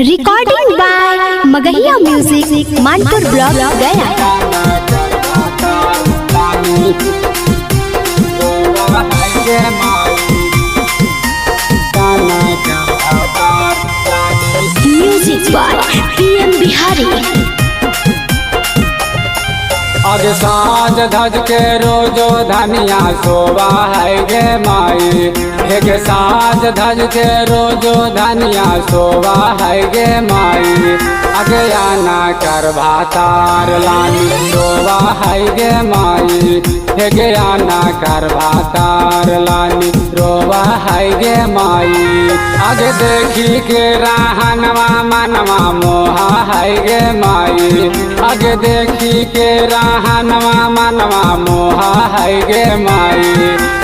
Recording by Magahiya music Manpur block Gaya. Music by PM Bihari. अब साज धज के रोजो धनिया सोवा है गे माई। एक साज धज के रोजो धनिया सोवा है गे माई। अगयाना कर भातार लानी सोवा है गे माई। गयाना कर भातार लानी रोवा है गे माई। आगे देखी के रहनवा मनवा मोहा है गे माई। आगे देखी के रहनवा मनवा मोहा है गे माई।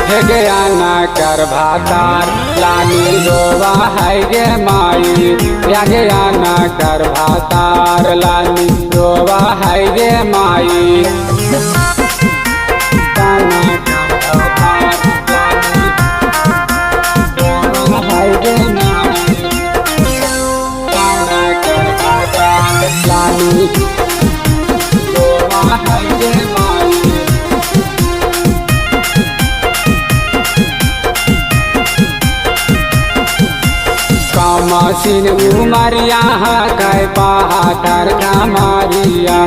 हे गयाना कर भातार लानी रोवा है गे माई। या गयाना कर भातार लानी रोवा है गे माई। मसीन उमरिया कै बहादुर कमारिया।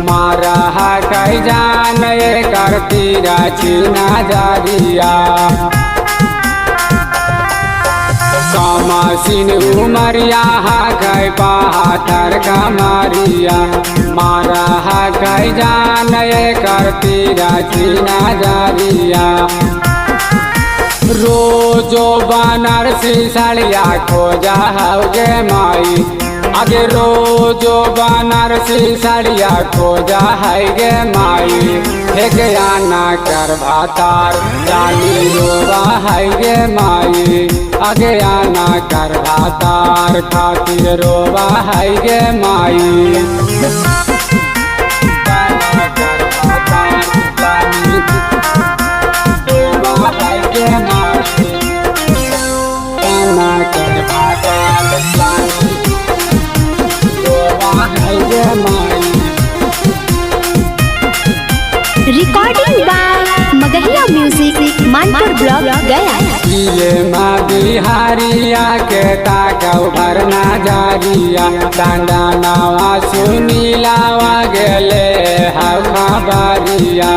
मारा कै जान करती रचना जारिया। मसीन उमरिया कै बहादुर कमारिया। मारा कै जान करती रचना जारिया। रोजो बनारसी साड़िया खोजा गे माई। आगे रोजो बनारसी साड़िया खोजा है गे माई। हे गयाना कर भातार लानी रोवा है गे माई। आगे आना कर भातार खातिर रोवा है गे माई। Recording by Magahiya music Manpur block Gaya. ये माँ बिहारिया के ताकव भरना जारिया। डांडा नावा सुनीलावा गेले हवा बारिया।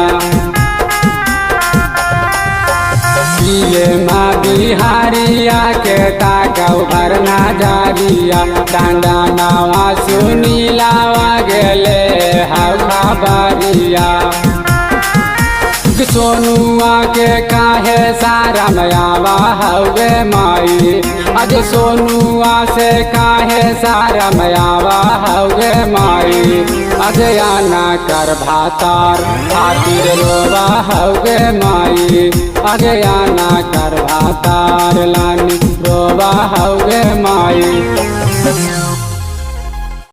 ये माँ बिहारिया के ताकव भरना जारिया। डांडा नावा सुनीलावा गेले हवा बारिया। सोनुआ के काहे सारा मयावा हवे माई। आज सोनुआ से काहे सारा मयावा हवे माई। आज आना कर भातार खातिर रोवा हवे माई। आज आना कर भातार लानी रोवा हवे माई।